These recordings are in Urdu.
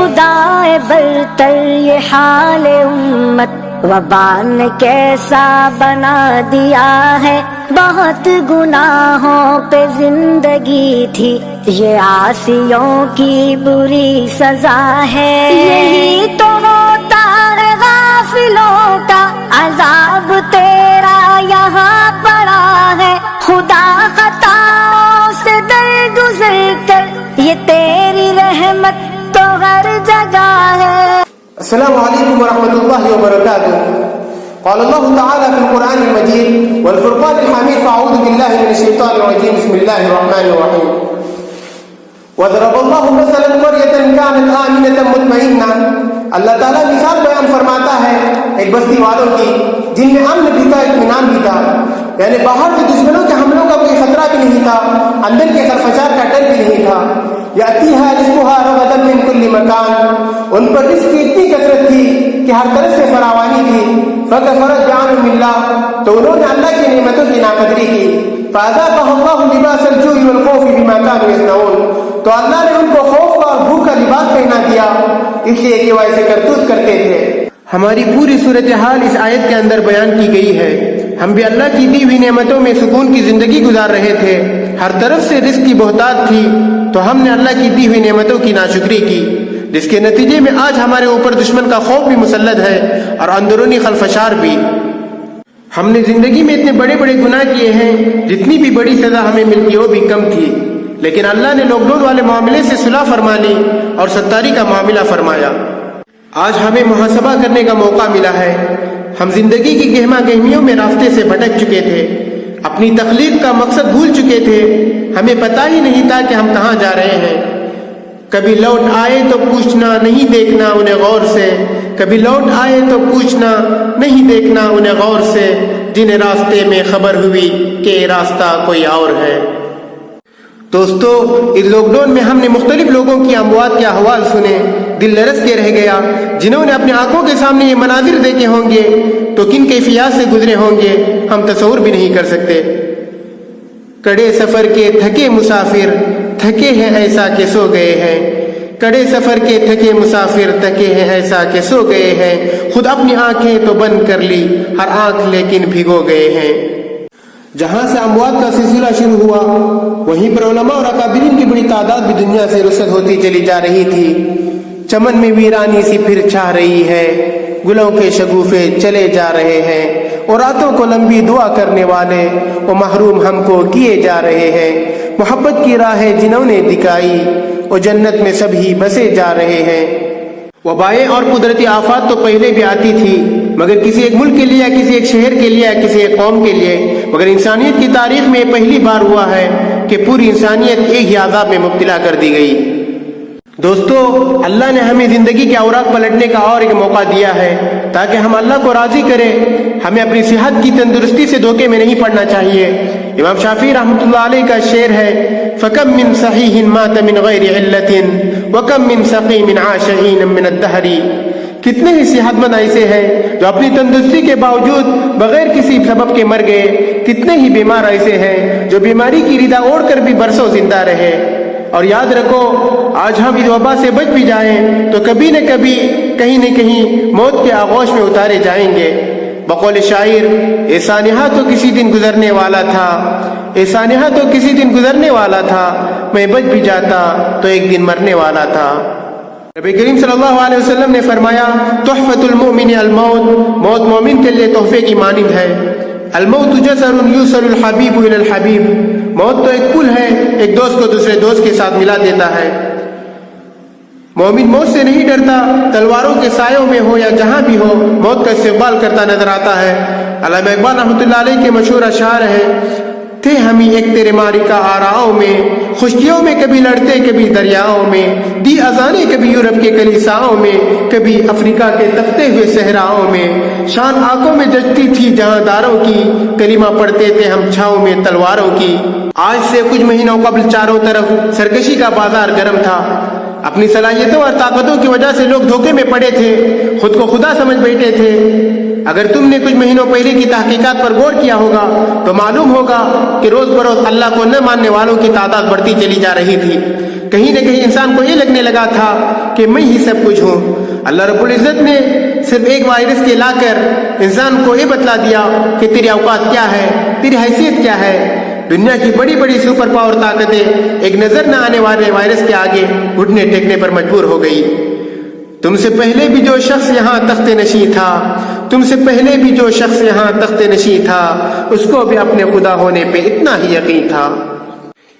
خدائے برتر یہ حال امت وبا نے کیسا بنا دیا ہے، بہت گناہوں پہ زندگی تھی، یہ عاصیوں کی بری سزا ہے، یہی تو ہوتا ہے غافلوں کا عذاب، تیرا یہاں پڑا ہے خدا خطاؤں سے درگزر کر، یہ تیری رحمت تو ہر جگہ ہے۔ السلام علیکم ورحمۃ اللہ وبرکاتہ۔ قال اللہ تعالی فی القرآن المجید والفرقان الحمید فاعوذ باللہ من الشیطان الرجیم بسم اللہ الرحمن الرحیم۔ وضرب اللہ مثلا قریۃ کانت آمنۃ مطمئنہ، اللہ تعالیٰ مثال بیان فرماتا ہے ایک بستی والوں کی جن میں امن بھی تھا، اطمینان بھی تھا، یعنی باہر سے دشمنوں کے حملوں کا کوئی خطرہ بھی نہیں تھا، اندر کے خرفشار کا ڈر بھی نہیں تھا۔ یأتیہا رزقہا رغدا من کل مکان، ان پر رزق کی اتنی کثرت تھی کہ ہر طرف سے فراوانی تھی۔ فکفرت بانعم اللہ، تو انہوں نے اللہ کی نعمتوں کی ناقدری کی۔ فاذاقہا اللہ لباس الجوع والخوف بما كانوا يصنعون، تو اللہ نے ان کو خوف کا اور بھوک کا لباس پہنا دیا اس لیے کہ وہ ایسے کرتوت کرتے تھے۔ ہماری پوری صورتحال اس آیت کے اندر بیان کی گئی ہے۔ ہم بھی اللہ کی دی ہوئی نعمتوں میں سکون کی زندگی گزار رہے تھے، ہر طرف سے رزق کی بہتات تھی، تو ہم نے اللہ کی دی ہوئی نعمتوں کی ناشکری کی، جس کے نتیجے میں آج ہمارے اوپر دشمن کا خوف بھی مسلط ہے اور اندرونی خلفشار بھی۔ ہم نے زندگی میں اتنے بڑے بڑے گناہ کیے ہیں، جتنی بھی بڑی سزا ہمیں ملتی وہ بھی کم تھی، لیکن اللہ نے لاک ڈاؤن والے معاملے سے صلح فرما لی اور ستاری کا معاملہ فرمایا۔ آج ہمیں محاسبہ کرنے کا موقع ملا ہے۔ ہم زندگی کی گہما گہمیوں میں راستے سے بھٹک چکے تھے، اپنی تخلیق کا مقصد بھول چکے تھے، ہمیں پتہ ہی نہیں تھا کہ ہم کہاں جا رہے ہیں۔ کبھی لوٹ آئے تو پوچھنا نہیں دیکھنا انہیں غور سے، کبھی لوٹ آئے تو پوچھنا نہیں دیکھنا انہیں غور سے، جنہیں راستے میں خبر ہوئی کہ راستہ کوئی اور ہے۔ دوستو، اس لاک ڈاؤن میں ہم نے مختلف لوگوں کی اموات کے احوال سنے، دل لرز کے رہ گیا۔ جنہوں نے اپنی آنکھوں کے سامنے یہ مناظر دیکھے ہوں گے تو کن کیفیات سے گزرے ہوں گے ہم تصور بھی نہیں کر سکتے۔ کڑے سفر کے تھکے مسافر تھکے ہیں ایسا کہ سو گئے ہیں، کڑے سفر کے تھکے مسافر تھکے ہیں ایسا کہ سو گئے ہیں، خود اپنی آنکھیں تو بند کر لی ہر آنکھ لیکن بھگو گئے ہیں۔ جہاں سے اموات کا سلسلہ شروع ہوا وہیں پر علماء اور اکابرین کی بڑی تعداد بھی دنیا سے رخصت ہوتی چلی جا رہی تھی۔ چمن میں ویرانی سی پھر چھا رہی ہے، گلوں کے شگوفے چلے جا رہے ہیں، اور راتوں کو لمبی دعا کرنے والے وہ محروم ہم کو کیے جا رہے ہیں۔ محبت کی راہیں جنہوں نے دکھائی وہ جنت میں سبھی بسے جا رہے ہیں۔ وبائیں اور قدرتی آفات تو پہلے بھی آتی تھی، مگر کسی ایک ملک کے لیے یا کسی ایک شہر کے لیے یا کسی ایک قوم کے لیے، مگر انسانیت کی تاریخ میں پہلی بار ہوا ہے کہ پوری انسانیت ایک ہی عذاب میں مبتلا کر دی گئی۔ دوستو، اللہ نے ہمیں زندگی کے اوراق پلٹنے کا اور ایک موقع دیا ہے تاکہ ہم اللہ کو راضی کریں۔ ہمیں اپنی صحت کی تندرستی سے دھوکے میں نہیں پڑنا چاہیے۔ امام شافعی رحمۃ اللہ علیہ کا شعر ہے، فَكَم مِّن صَحِيحٍ مَاتَ مِنْ غَيْرِ عِلَّةٍ وَكَم مِّن سَقِيمٍ عَاشَ حِينًا مِّنَ الدَّهْرِ، کتنے ہی صحت مند ایسے ہیں جو اپنی تندرستی کے باوجود بغیر کسی سبب کے مر گئے، کتنے ہی بیمار ایسے ہیں جو بیماری کی ردا اوڑھ کر بھی برسوں زندہ رہے۔ اور یاد رکھو، آج ہم اس وبا سے بچ بھی جائیں تو کبھی نہ کبھی کہیں نہ کہیں موت کے آغوش میں اتارے جائیں گے۔ بقول شاعر، اے سانحہ تو کسی دن گزرنے والا تھا، اے سانحہ تو کسی دن گزرنے والا تھا، میں بچ بھی جاتا تو ایک دن مرنے والا تھا۔ نبی کریم صلی اللہ علیہ وسلم نے فرمایا، تحفۃ المؤمن الموت، موت مومن کے لیے تحفے کی مانند ہے۔ الموت جسر یوصل الحبیب الی الحبیب، موت تو ایک پل ہے، ایک دوست کو دوسرے دوست کے ساتھ ملا دیتا ہے۔ مومن موت سے نہیں ڈرتا، تلواروں کے سایوں میں ہو یا جہاں بھی ہو موت کا استقبال کرتا نظر آتا ہے۔ علامہ اقبال رحمۃ اللہ علیہ کے مشہور اشعار ہیں، تھے ہمیں ایک تیرے معرکہ آراؤں میں، خشکیوں میں کبھی لڑتے کبھی دریاؤں میں، دی اذانیں کبھی یورپ کے کلیساؤں میں، کبھی افریقہ کے تپتے ہوئے صحراؤں میں، شان آنکھوں میں جچتی تھی جہاں داروں کی، کلمہ پڑھتے تھے ہم چھاؤں میں تلواروں کی۔ آج سے کچھ مہینوں قبل چاروں طرف سرکشی کا بازار گرم تھا، اپنی صلاحیتوں اور طاقتوں کی وجہ سے لوگ دھوکے میں پڑے تھے، خود کو خدا سمجھ بیٹھے تھے۔ اگر تم نے کچھ مہینوں پہلے کی تحقیقات پر غور کیا ہوگا تو معلوم ہوگا کہ روز بروز اللہ کو نہ ماننے والوں کی تعداد بڑھتی چلی جا رہی تھی۔ کہیں نہ کہیں انسان کو یہ لگنے لگا تھا کہ میں ہی سب کچھ ہوں۔ اللہ رب العزت نے صرف ایک وائرس کے لا کر انسان کو یہ بتلا دیا کہ تیری اوقات کیا ہے، تیری حیثیت کیا ہے۔ دنیا کی بڑی بڑی سپر پاور طاقتیں ایک نظر نہ آنے والے وائرس کے آگے گھٹنے ٹیکنے پر مجبور ہو گئی۔ تم سے پہلے بھی جو شخص یہاں تخت نشین تھا، تم سے پہلے بھی جو شخص یہاں تخت نشین تھا، اس کو بھی اپنے خدا ہونے پہ اتنا ہی یقین تھا۔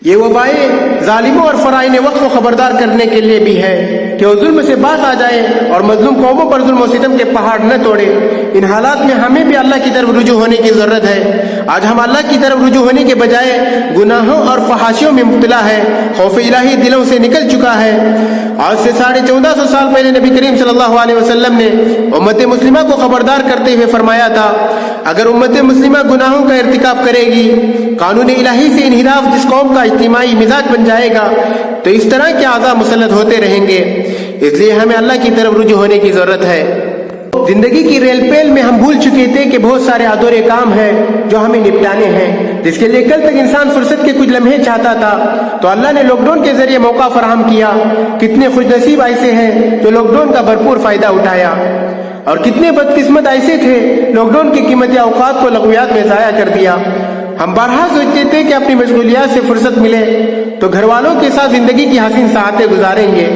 یہ وبائیں ظالموں اور فرائض وقت کو خبردار کرنے کے لیے بھی ہے کہ وہ ظلم سے باز آ جائے اور مظلوم قوموں پر ظلم و ستم کے پہاڑ نہ توڑے۔ ان حالات میں ہمیں بھی اللہ کی طرف رجوع ہونے کی ضرورت ہے۔ آج ہم اللہ کی طرف رجوع ہونے کے بجائے گناہوں اور فحاشیوں میں مبتلا ہے۔ خوف الہی دلوں سے نکل چکا ہے۔ آج سے 1450 سال پہلے نبی کریم صلی اللہ علیہ وسلم نے امت مسلمہ کو خبردار کرتے ہوئے فرمایا تھا، اگر امت مسلمہ گناہوں کا ارتکاب کرے گی، قانون الہی سے انحراف جس قوم کا اجتماعی مزاج بن جائے گا، تو اس طرح کے عذاب مسلط ہوتے رہیں گے۔ اس لیے ہمیں اللہ کی طرف رجوع ہونے کی ضرورت ہے۔ زندگی کی ریل پیل میں ہم بھول چکے تھے کہ بہت سارے ادھورے کام ہیں جو ہمیں نپٹانے ہیں، جس کے لیے کل تک انسان فرصت کے کچھ لمحے چاہتا تھا، تو اللہ نے لاک ڈاؤن کے ذریعے موقع فراہم کیا۔ کتنے خوش نصیب ایسے ہیں جو لاک ڈاؤن کا بھرپور فائدہ اٹھایا، اور کتنے بدقسمت ایسے تھے لاک ڈاؤن کی قیمتی اوقات کو لغویات میں ضائع کر دیا۔ ہم بارہا سوچتے تھے کہ اپنی مشغولیات سے فرصت ملے تو گھر والوں کے ساتھ زندگی کی حسین ساعتیں گزاریں گے۔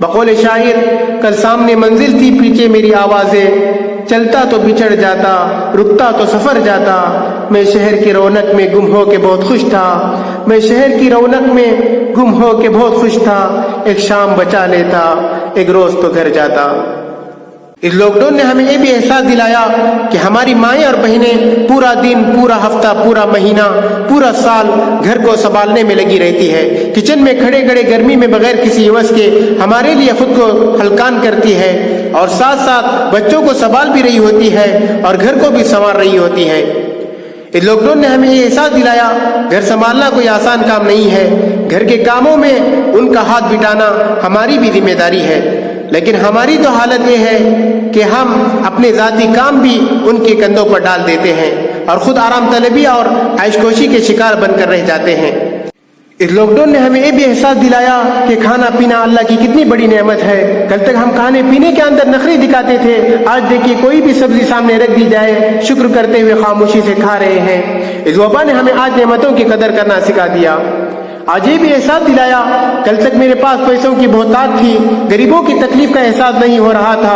بقول شاعر، کل سامنے منزل تھی پیچھے میری آوازیں، چلتا تو بچھڑ جاتا، رکتا تو سفر جاتا، میں شہر کی رونق میں گم ہو کے بہت خوش تھا، میں شہر کی رونق میں گم ہو کے بہت خوش تھا، ایک شام بچا لیتا، ایک روز تو گھر جاتا۔ اس لاک ڈاؤن نے ہمیں یہ بھی احساس دلایا کہ ہماری مائیں اور بہنیں پورا دن، پورا ہفتہ، پورا مہینہ، پورا سال گھر کو سنبھالنے میں لگی رہتی ہے۔ کچن میں کھڑے کھڑے گرمی میں بغیر کسی عوض کے ہمارے لیے خود کو ہلکان کرتی ہے، اور ساتھ ساتھ بچوں کو سنبھال بھی رہی ہوتی ہے اور گھر کو بھی سنوار رہی ہوتی ہے۔ اس لاک ڈاؤن نے ہمیں یہ احساس دلایا گھر سنبھالنا کوئی آسان کام نہیں ہے۔ گھر کے کاموں میں ان کا ہاتھ بٹانا ہماری بھی ذمہ داری ہے، لیکن ہماری تو حالت یہ ہے کہ ہم اپنے ذاتی کام بھی ان کے کندھوں پر ڈال دیتے ہیں اور خود آرام طلبی اور عیش کوشی کے شکار بن کر رہ جاتے ہیں۔ اس لاک ڈاؤن نے ہمیں یہ بھی احساس دلایا کہ کھانا پینا اللہ کی کتنی بڑی نعمت ہے۔ کل تک ہم کھانے پینے کے اندر نخری دکھاتے تھے، آج دیکھیے کوئی بھی سبزی سامنے رکھ دی جائے شکر کرتے ہوئے خاموشی سے کھا رہے ہیں۔ اس وبا نے ہمیں آج نعمتوں کی قدر کرنا سکھا دیا۔ آج یہ بھی احساس دلایا، کل تک میرے پاس پیسوں کی بہتات تھی، غریبوں کی تکلیف کا احساس نہیں ہو رہا تھا،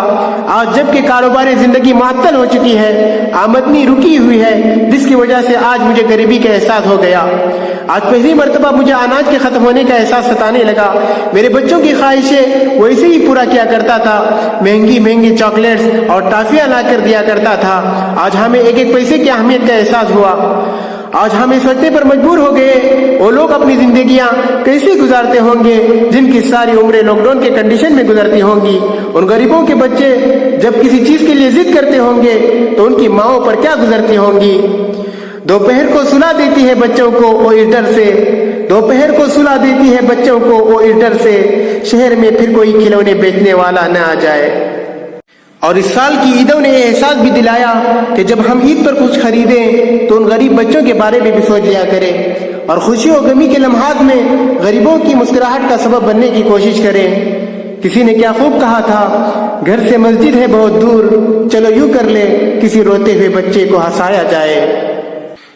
آج جب کہ کاروبار زندگی معطل ہو چکی ہے، آمدنی رکی ہوئی ہے، جس کی وجہ سے آج مجھے غریبی کا احساس ہو گیا۔ آج پہلی مرتبہ مجھے اناج کے ختم ہونے کا احساس ستانے لگا۔ میرے بچوں کی خواہشیں ویسے ہی پورا کیا کرتا تھا، مہنگی مہنگی چاکلیٹس اور ٹافیاں لا کر دیا کرتا تھا، آج ہمیں ایک ایک پیسے کی اہمیت کا احساس ہوا۔ آج ہم اس سوچنے پر مجبور ہو گئے وہ لوگ اپنی زندگیاں کیسے گزارتے ہوں گے جن کی ساری عمریں لاک ڈاؤن کے کنڈیشن میں گزرتی ہوں گی۔ ان غریبوں کے بچے جب کسی چیز کے لیے ضد کرتے ہوں گے تو ان کی ماؤں پر کیا گزرتی ہوں گی۔ دوپہر کو سلا دیتی ہے بچوں کو وہ اس ڈر سے، دوپہر کو سلا دیتی ہے بچوں کو وہ اس ڈر سے، شہر میں پھر کوئی کھلونے بیچنے والا نہ آ جائے۔ اور اس سال کی عیدوں نے یہ احساس بھی دلایا کہ جب ہم عید پر کچھ خریدیں تو ان غریب بچوں کے بارے میں بھی سوچ لیا کریں، اور خوشی و غمی کے لمحات میں غریبوں کی مسکراہٹ کا سبب بننے کی کوشش کریں۔ کسی نے کیا خوب کہا تھا، گھر سے مسجد ہے بہت دور، چلو یوں کر لے کسی روتے ہوئے بچے کو ہنسایا جائے۔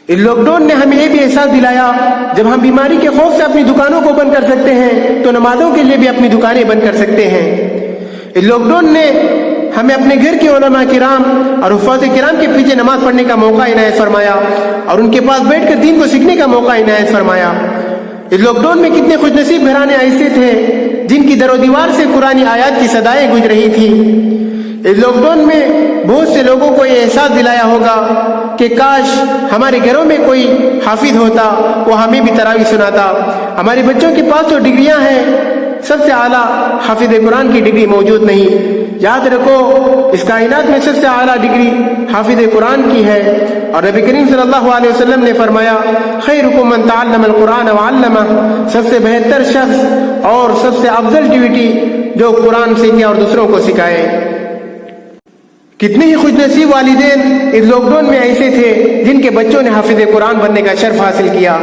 اس لاک ڈاؤن نے ہمیں یہ بھی احساس دلایا جب ہم بیماری کے خوف سے اپنی دکانوں کو بند کر سکتے ہیں تو نمازوں کے لیے بھی اپنی دکانیں بند کر سکتے ہیں۔ اس لاک ڈاؤن نے ہمیں اپنے گھر کے علماء کرام اور حفاظ کرام کے پیچھے نماز پڑھنے کا موقع عنایت فرمایا اور ان کے پاس بیٹھ کر دین کو سیکھنے کا موقع عنایت فرمایا۔ اس لاک ڈاؤن میں کتنے خوش نصیب گھرانے ایسے تھے جن کی در و دیوار سے قرآنی آیات کی صدائیں گونج رہی تھی۔ اس لاک ڈاؤن میں بہت سے لوگوں کو یہ احساس دلایا ہوگا کہ کاش ہمارے گھروں میں کوئی حافظ ہوتا، وہ ہمیں بھی تراویح سناتا۔ ہمارے بچوں کے پاس تو ڈگریاں ہیں، سب سے اعلیٰ حافظ قرآن کی ڈگری موجود نہیں۔ یاد رکھو اس کائنات میں سب سے اعلیٰ ڈگری حافظ قرآن کی ہے، اور نبی کریم صلی اللہ علیہ وسلم نے فرمایا خیرکم من تعلم القرآن وعلمہ، سب سے بہتر شخص اور سب سے افضل ڈیوٹی جو قرآن سیکھے اور دوسروں کو سکھائے۔ کتنے ہی خوش نصیب والدین اس لاک ڈاؤن میں ایسے تھے جن کے بچوں نے حافظ قرآن بننے کا شرف حاصل کیا۔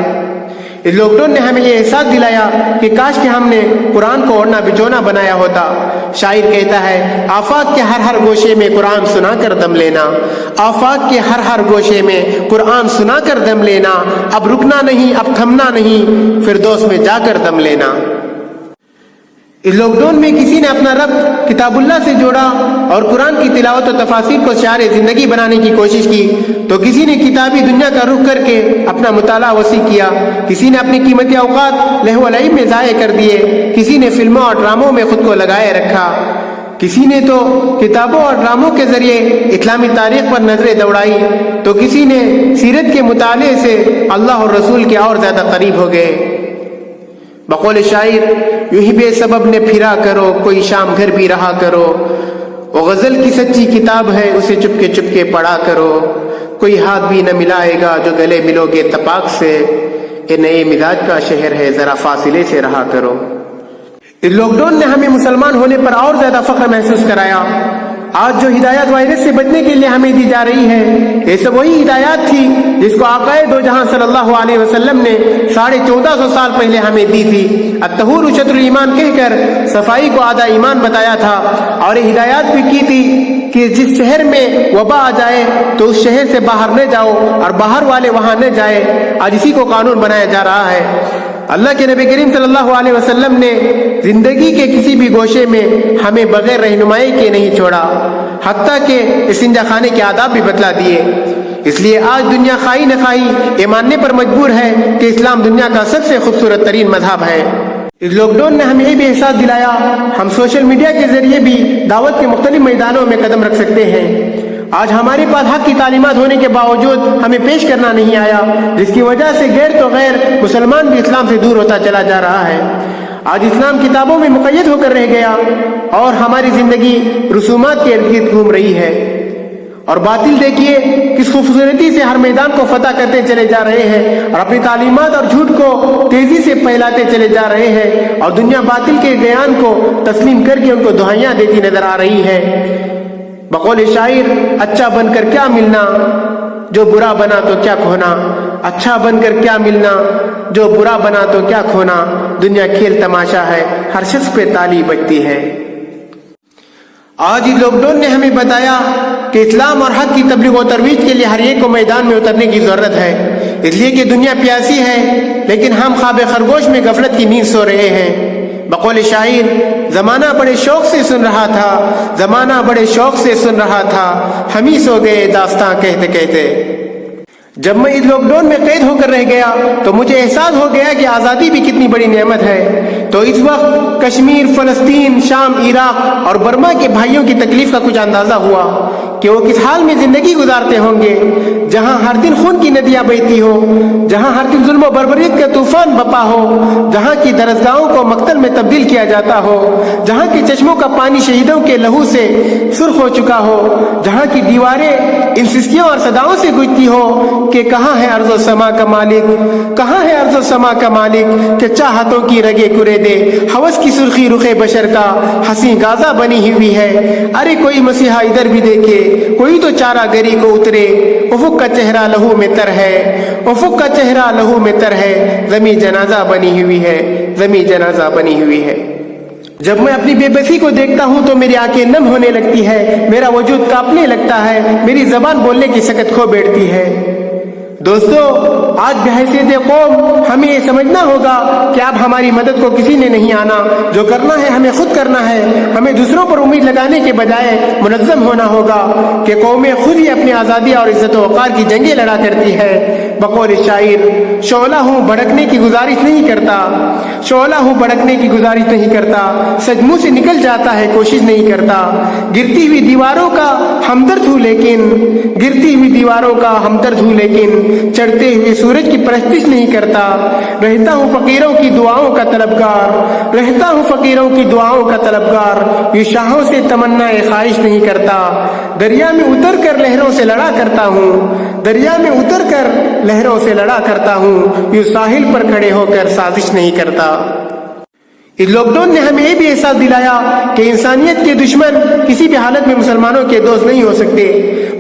اس لاک ڈاؤن نے ہمیں یہ احساس دلایا کہ کاش کہ ہم نے قرآن کو اوڑھنا بچونا بنایا ہوتا۔ شاعر کہتا ہے آفاق کے ہر ہر گوشے میں قرآن سنا کر دم لینا، آفاق کے ہر ہر گوشے میں قرآن سنا کر دم لینا، اب رکنا نہیں اب تھمنا نہیں، فردوس میں جا کر دم لینا۔ اس لاک ڈاؤن میں کسی نے اپنا ربط کتاب اللہ سے جوڑا اور قرآن کی تلاوت و تفاسیر کو شعار زندگی بنانے کی کوشش کی، تو کسی نے کتابی دنیا کا رخ کر کے اپنا مطالعہ وسیع کیا، کسی نے اپنی قیمتی اوقات لہو و لعب میں ضائع کر دیے، کسی نے فلموں اور ڈراموں میں خود کو لگائے رکھا، کسی نے تو کتابوں اور ڈراموں کے ذریعے اسلامی تاریخ پر نظریں دوڑائی، تو کسی نے سیرت کے مطالعے سے اللہ اور رسول کے اور زیادہ قریب ہو گئے۔ بقول شاعر یوں ہی بے سبب نے پھرا کرو، کوئی شام گھر بھی رہا کرو، وہ غزل کی سچی کتاب ہے اسے چپ کے پڑھا کرو، کوئی ہاتھ بھی نہ ملائے گا جو گلے ملو گے تپاک سے، یہ نئے مزاج کا شہر ہے ذرا فاصلے سے رہا کرو۔ اس لاک ڈاؤن نے ہمیں مسلمان ہونے پر اور زیادہ فخر محسوس کرایا۔ آج جو ہدایات وائرس سے بچنے کے لیے ہمیں دی جا رہی ہے، یہ سب وہی ہدایات تھی جس کو آقا دو جہاں صلی اللہ علیہ وسلم نے 1450 سال پہلے ہمیں دی تھی۔ الطہور شطر الایمان کہہ کر صفائی کو آدھا ایمان بتایا تھا، اور یہ ہدایات بھی کی تھی کہ جس شہر میں وبا آ جائے تو اس شہر سے باہر نہ جاؤ اور باہر والے وہاں نہ جائے۔ آج اسی کو قانون بنایا جا رہا ہے۔ اللہ کے نبی کریم صلی اللہ علیہ وسلم نے زندگی کے کسی بھی گوشے میں ہمیں بغیر رہنمائی کے نہیں چھوڑا، حتیٰ کہ استنجا خانے کے آداب بھی بتلا دیے۔ اس لیے آج دنیا خواہی نہ خواہی یہ ماننے پر مجبور ہے کہ اسلام دنیا کا سب سے خوبصورت ترین مذہب ہے۔ اس لاک ڈاؤن نے ہمیں یہ بھی احساس دلایا ہم سوشل میڈیا کے ذریعے بھی دعوت کے مختلف میدانوں میں قدم رکھ سکتے ہیں۔ آج ہمارے پاس حق کی تعلیمات ہونے کے باوجود ہمیں پیش کرنا نہیں آیا، جس کی وجہ سے غیر تو غیر مسلمان بھی اسلام سے دور ہوتا چلا جا رہا ہے۔ آج اسلام کتابوں میں مقید ہو کر رہ گیا اور ہماری زندگی رسومات کے ارد گرد گھوم رہی ہے، اور باطل دیکھیے کس خوبصورتی سے ہر میدان کو فتح کرتے چلے جا رہے ہیں اور اپنی تعلیمات اور جھوٹ کو تیزی سے پھیلاتے چلے جا رہے ہیں، اور دنیا باطل کے بیان کو تسلیم کر کے ان کو دہائیاں دیتی نظر آ رہی ہے۔ بقول شاعر اچھا بن کر کیا ملنا جو برا بنا تو کیا کھونا، اچھا بن کر کیا ملنا جو برا بنا تو کیا کھونا، دنیا کھیل تماشا ہے ہر شخص پہ تالی بجتی ہے۔ آج لاک ڈاؤن نے ہمیں بتایا کہ اسلام اور حق کی تبلیغ و ترویج کے لیے ہر ایک کو میدان میں اترنے کی ضرورت ہے، اس لیے کہ دنیا پیاسی ہے لیکن ہم خواب خرگوش میں غفلت کی نیند سو رہے ہیں۔ بقول شاعر زمانہ بڑے شوق سے سن رہا تھا، زمانہ بڑے شوق سے سن رہا تھا، ہم ہی سو گئے داستاں کہتے کہتے۔ جب میں اس لاک ڈاؤن میں قید ہو کر رہ گیا تو مجھے احساس ہو گیا کہ آزادی بھی کتنی بڑی نعمت ہے۔ تو اس وقت کشمیر، فلسطین، شام، عراق اور برما کے بھائیوں کی تکلیف کا کچھ اندازہ ہوا کہ وہ کس حال میں زندگی گزارتے ہوں گے، جہاں ہر دن خون کی ندیاں بہتی ہو، جہاں ہر دن ظلم و بربریت کا طوفان بپا ہو، جہاں کی درسگاہوں کو مقتل میں تبدیل کیا جاتا ہو، جہاں کے چشموں کا پانی شہیدوں کے لہو سے سرخ ہو چکا ہو، جہاں کی دیواریں ان سسکیوں اور صداؤں سے گونجتی ہو کہ کہاں ہے ارض و سما کا مالک، کہاں ہے ارض و سما کا مالک کہ چاہتوں کی رگے کرے دے، ہوس کی سرخی رخ بشر کا ہنسی غازہ بنی ہوئی ہے۔ ارے کوئی مسیحا ادھر بھی دیکھے، کوئی تو چارہ گری کو اترے، افق کا چہرہ لہو میں تر ہے، افق کا چہرہ لہو میں تر ہے، زمیں جنازہ بنی ہوئی ہے، زمیں جنازہ بنی ہوئی ہے۔ جب میں اپنی بے بسی کو دیکھتا ہوں تو میری آنکھیں نم ہونے لگتی ہے، میرا وجود کانپنے لگتا ہے، میری زبان بولنے کی سکت کھو بیٹھتی ہے۔ دوستو آج بحیثیت قوم ہمیں یہ سمجھنا ہوگا کہ اب ہماری مدد کو کسی نے نہیں آنا، جو کرنا ہے ہمیں خود کرنا ہے۔ ہمیں دوسروں پر امید لگانے کے بجائے منظم ہونا ہوگا کہ قومیں خود ہی اپنی آزادی اور عزت و وقار کی جنگیں لڑا کرتی ہے۔ بقول شاعر شعلہ ہوں بھڑکنے کی گزارش نہیں کرتا، شعلہ ہوں بھڑکنے کی گزارش نہیں کرتا، سچ منہ سے نکل جاتا ہے کوشش نہیں کرتا، گرتی ہوئی دیواروں کا ہمدرد ہوں لیکن، گرتی ہوئی دیواروں کا ہمدرد ہوں لیکن چڑھتے ہوئے سورج کی پرستش نہیں کرتا، رہتا ہوں فقیروں کی دعاؤں کا طلبگار، رہتا ہوں فقیروں کی دعاؤں کا طلبگار، یہ شاہوں سے تمنا خواہش نہیں کرتا، دریا میں اتر کر لہروں سے لڑا کرتا ہوں، دریا میں اتر کر لہروں سے لڑا کرتا ہوں، یہ ساحل پر کھڑے ہو کر سازش نہیں کرتا۔ اس لاک ڈاؤن نے ہمیں یہ بھی احساس دلایا کہ انسانیت کے دشمن کسی بھی حالت میں مسلمانوں کے دوست نہیں ہو سکتے،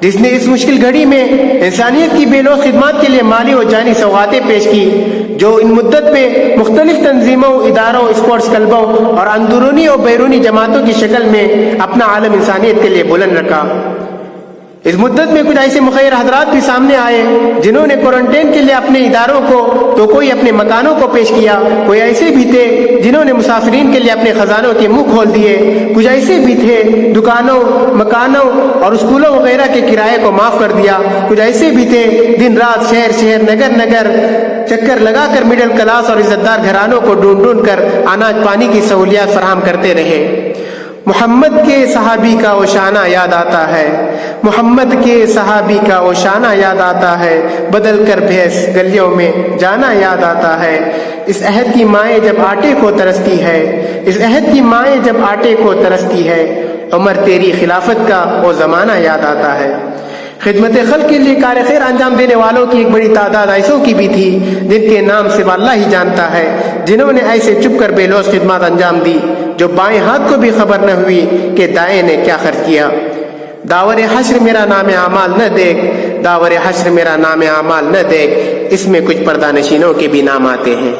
جس نے اس مشکل گھڑی میں انسانیت کی بے لوث خدمات کے لیے مالی و جانی سوغاتیں پیش کی، جو ان مدت میں مختلف تنظیموں، اداروں، اسپورٹس کلبوں اور اندرونی اور بیرونی جماعتوں کی شکل میں اپنا عالم انسانیت کے لیے بلند رکھا۔ اس مدت میں کچھ ایسے مخیر حضرات بھی سامنے آئے جنہوں نے کوارنٹین کے لیے اپنے اداروں کو تو کوئی اپنے مکانوں کو پیش کیا، کوئی ایسے بھی تھے جنہوں نے مسافرین کے لیے اپنے خزانوں کے منہ کھول دیے، کچھ ایسے بھی تھے دکانوں، مکانوں اور اسکولوں وغیرہ کے کرائے کو معاف کر دیا، کچھ ایسے بھی تھے دن رات شہر نگر نگر چکر لگا کر مڈل کلاس اور عزت دار گھرانوں کو ڈھونڈ کر اناج پانی کی سہولیات فراہم کرتے رہے۔ محمد کے صحابی کا وہ شانہ یاد آتا ہے، محمد کے صحابی کا وہ شانہ یاد آتا ہے، بدل کر بھیس گلیوں میں جانا یاد آتا ہے۔ اس عہد کی مائیں جب آٹے کو ترستی ہے، اس عہد کی مائیں جب آٹے کو ترستی ہے، عمر تیری خلافت کا وہ زمانہ یاد آتا ہے۔ خدمت خلق کے لیے کار خیر انجام دینے والوں کی ایک بڑی تعداد ایسوں کی بھی تھی جن کے نام صرف اللہ ہی جانتا ہے، جنہوں نے ایسے چپ کر بے لوث خدمات انجام دی جو بائیں ہاتھ کو بھی خبر نہ ہوئی کہ دائیں نے کیا خرچ کیا۔ داور حشر میرا نام اعمال نہ دیکھ، داور حشر میرا نام اعمال نہ دیکھ، اس میں کچھ پردہ نشینوں کے بھی نام آتے ہیں۔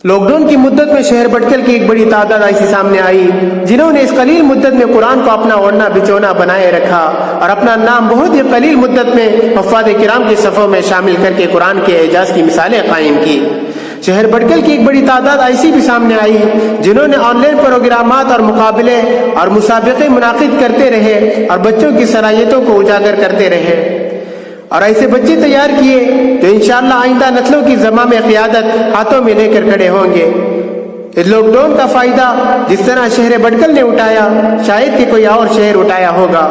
لاک ڈاؤن کی مدت میں شہر بٹکل کی ایک بڑی تعداد ایسی سامنے آئی جنہوں نے اس قلیل مدت میں قرآن کو اپنا اوڑھنا بچونا بنائے رکھا اور اپنا نام بہت ہی قلیل مدت میں حفاظ کرام کی صفوں میں شامل کر کے قرآن کے اعجاز کی مثالیں قائم کی۔ شہر بٹکل کی ایک بڑی تعداد ایسی بھی سامنے آئی جنہوں نے آن لائن پروگرامات اور مقابلے اور مسابقے منعقد کرتے رہے اور بچوں کی صلاحیتوں کو اجاگر کرتے رہے، اور ایسے بچے تیار کیے جو انشاءاللہ آئندہ نسلوں کی زمام قیادت ہاتھوں میں لے کر کھڑے ہوں گے۔ اس لاک ڈاؤن کا فائدہ جس طرح شہر بٹکل نے اٹھایا شاید کہ کوئی اور شہر اٹھایا ہوگا۔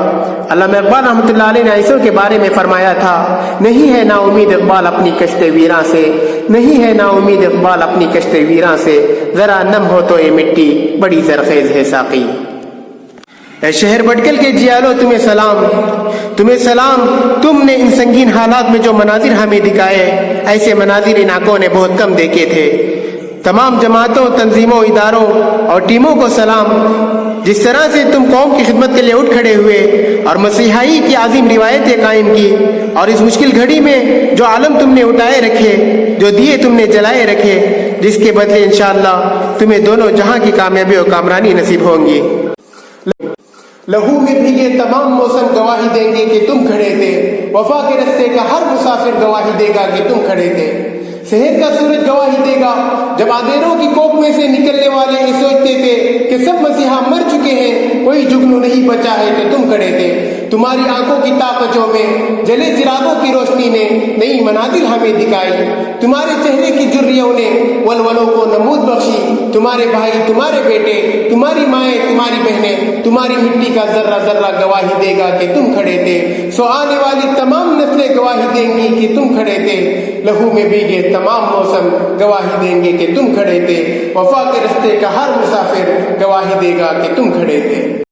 علامہ اقبال رحمۃ اللہ علیہ نے ایسوں کے بارے میں فرمایا تھا، نہیں ہے نا امید اقبال اپنی کشت ویراں سے، نہیں ہے نا امید اقبال اپنی کشت ویراں سے، ذرا نم ہو تو یہ مٹی بڑی زرخیز ہے ساقی۔ اے شہر بٹکل کے جیالو تمہیں سلام، تمہیں سلام، تم نے ان سنگین حالات میں جو مناظر ہمیں دکھائے ایسے مناظر ان آنکھوں نے بہت کم دیکھے تھے۔ تمام جماعتوں، تنظیموں، اداروں اور ٹیموں کو سلام، جس طرح سے تم قوم کی خدمت کے لیے اٹھ کھڑے ہوئے اور مسیحائی کی عظیم روایتیں قائم کی اور اس مشکل گھڑی میں جو عالم تم نے اٹھائے رکھے، جو دیے تم نے جلائے رکھے، جس کے بدلے انشاءاللہ تمہیں دونوں جہاں کی کامیابی اور کامرانی نصیب ہوں گی۔ لہو میں بھیگے تمام موسم گواہی دیں گے کہ تم کھڑے تھے، وفا کے رستے کا ہر مسافر گواہی دے گا کہ تم کھڑے تھے۔ شہر کا سورج گواہی دے گا جب اندھیروں کی کوپ میں سے نکلنے والے یہ سوچتے تھے کہ سب مسیحا مر چکے ہیں، کوئی جگنو نہیں بچا ہے، تو تم کھڑے تھے۔ تمہاری آنکھوں کی طاقتوں میں جلے چراغوں کی روشنی نے نئی منازل ہمیں دکھائی، تمہارے چہرے کی جھریوں نے ولولوں کو نمود بخشی، تمہارے بھائی، تمہارے بیٹے، تمہاری مائیں، تمہاری بہنیں، تمہاری مٹی کا ذرہ ذرہ گواہی دے گا کہ تم کھڑے تھے۔ سو آنے والی تمام نسلیں گواہی دیں گی کہ تم کھڑے تھے۔ لہو میں بھیگے تمام موسم گواہی دیں گے کہ تم کھڑے تھے، وفا کے رستے کا ہر مسافر گواہی دے گا کہ تم کھڑے تھے۔